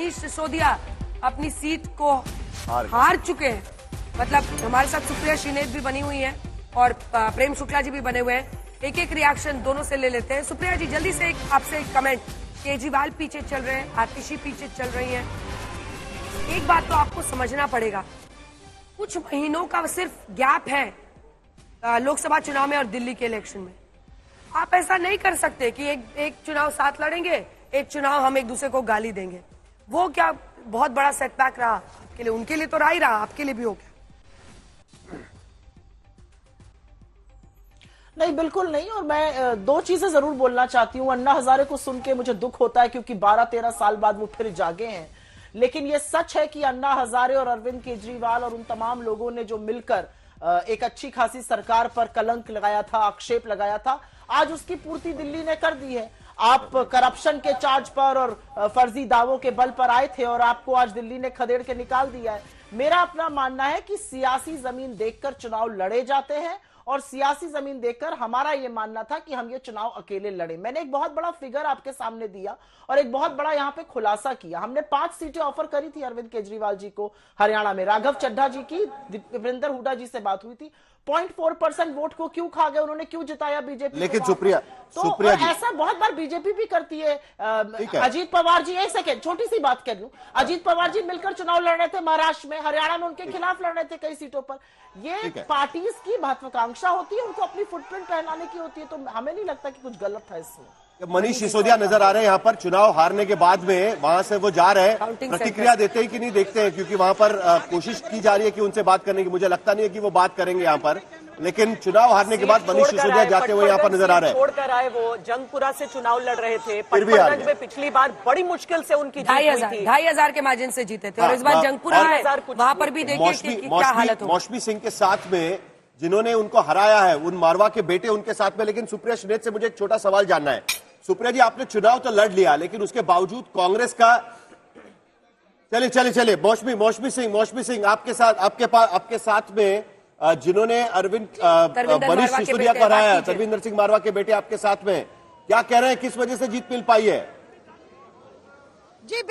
मनीष सिसोदिया अपनी सीट को हार चुके हैं। मतलब हमारे साथ सुप्रिया श्रीनेत भी बनी हुई है और प्रेम शुक्ला जी भी बने हुए हैं। एक एक रिएक्शन दोनों से ले लेते हैं। सुप्रिया जी जल्दी से आपसे एक कमेंट। केजरीवाल पीछे चल रहे हैं, आतिशी पीछे चल रही हैं। एक बात तो आपको समझना पड़ेगा, कुछ महीनों का सिर्फ गैप है लोकसभा चुनाव में और दिल्ली के इलेक्शन में। आप ऐसा नहीं कर सकते कि एक चुनाव साथ लड़ेंगे, एक चुनाव हम एक दूसरे को गाली देंगे। वो क्या बहुत बड़ा सेटबैक रहा आपके लिए? उनके लिए तो रहा ही रहा, आपके लिए भी हो गया। नहीं, बिल्कुल नहीं। और मैं दो चीजें जरूर बोलना चाहती हूँ। अन्ना हजारे को सुन के मुझे दुख होता है क्योंकि 12-13 साल बाद वो फिर जागे हैं। लेकिन ये सच है कि अन्ना हजारे और अरविंद केजरीवाल और उन तमाम लोगों ने जो मिलकर एक अच्छी खासी सरकार पर कलंक लगाया था, आक्षेप लगाया था, आज उसकी पूर्ति दिल्ली ने कर दी है। आप करप्शन के चार्ज पर और फर्जी दावों के बल पर आए थे और आपको आज दिल्ली ने खदेड़ के निकाल दिया है। मेरा अपना मानना है कि सियासी जमीन देखकर चुनाव लड़े जाते हैं और सियासी जमीन देखकर हमारा यह मानना था कि हम ये चुनाव अकेले लड़े। मैंने एक बहुत बड़ा फिगर आपके सामने दिया और एक बहुत बड़ा यहां पे खुलासा किया। हमने 5 सीटें ऑफर करी थी अरविंद केजरीवाल जी को हरियाणा में। राघव चड्ढा जी की, दीपेंद्र हुड्डा जी से बात हुई थी। 0.4% वोट को क्यों खा गए, उन्होंने क्यों जिताया बीजेपी? लेकिन सुप्रिया जी ऐसा बहुत बार बीजेपी भी करती है। अजीत पवार जी, एक सेकेंड, छोटी सी बात कर लूं। अजीत पवार जी मिलकर चुनाव लड़ रहे थे महाराष्ट्र में, हरियाणा में उनके खिलाफ लड़ रहे थे कई सीटों पर। ये पार्टीज की महत्वाकांक्षा होती है, उनको अपनी फुटप्रिंट पहनाने की होती है। तो हमें नहीं लगता कि कुछ गलत था इसमें। मनीष सिसोदिया नजर आ रहे हैं यहाँ पर चुनाव हारने के बाद में, वहां से वो जा रहे हैं, प्रतिक्रिया देते हैं कि नहीं देखते हैं, क्योंकि वहां पर कोशिश की जा रही है कि उनसे बात करने की। मुझे लगता नहीं है कि वो बात करेंगे यहाँ पर, लेकिन चुनाव हारने के बाद मनीष सिसोदिया जाते हुए यहाँ पर नजर आ रहे हैं। छोड़कर आए, वो जंगपुरा से चुनाव लड़ रहे थे। पटनागंज में पिछली बार बड़ी मुश्किल से उनकी जीत हुई थी, 2,500 के मार्जिन से जीते थे और इस बार जंगपुरा है, वहां पर भी देखिए क्या हालत हो। मौसमी सिंह के साथ में जिन्होंने उनको हराया है, उन मारवा के बेटे उनके साथ में। लेकिन सुप्रिया श्रीनेत से मुझे एक छोटा सवाल जानना है। सुप्रिया जी, आपने चुनाव तो लड़ लिया, लेकिन उसके बावजूद कांग्रेस का चलिए मौसमी सिंह आपके साथ में जिन्होंने मनीष सिसोदिया को हराया, तरविंदर सिंह मारवा के बेटे आपके साथ में, क्या कह रहे हैं, किस वजह से जीत मिल पाई है? जी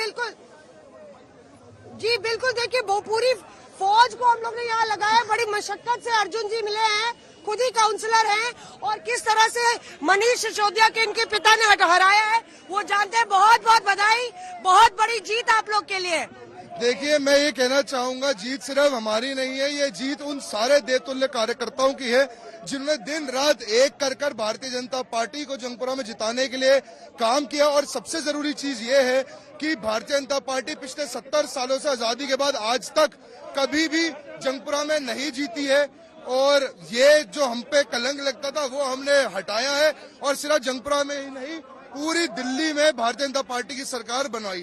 बिल्कुल देखिए, वो पूरी फौज को हम लोग ने यहाँ लगाया। बड़ी मशक्कत से अर्जुन जी मिले हैं, खुद ही काउंसलर हैं, और किस तरह से मनीष सिसोदिया के इनके पिता ने हराया है वो जानते हैं। बहुत बहुत बधाई, बहुत बड़ी जीत आप लोग के लिए। देखिए, मैं ये कहना चाहूंगा, जीत सिर्फ हमारी नहीं है, ये जीत उन सारे देवतुल्य कार्यकर्ताओं की है जिन्होंने दिन रात एक कर भारतीय जनता पार्टी को जंगपुरा में जिताने के लिए काम किया। और सबसे जरूरी चीज ये है कि भारतीय जनता पार्टी पिछले 70 सालों से आजादी के बाद आज तक कभी भी जंगपुरा में नहीं जीती है। और ये जो हम पे कलंक लगता था वो हमने हटाया है और सिर्फ जंगपुरा में ही नहीं, पूरी दिल्ली में भारतीय जनता पार्टी की सरकार बनवाई।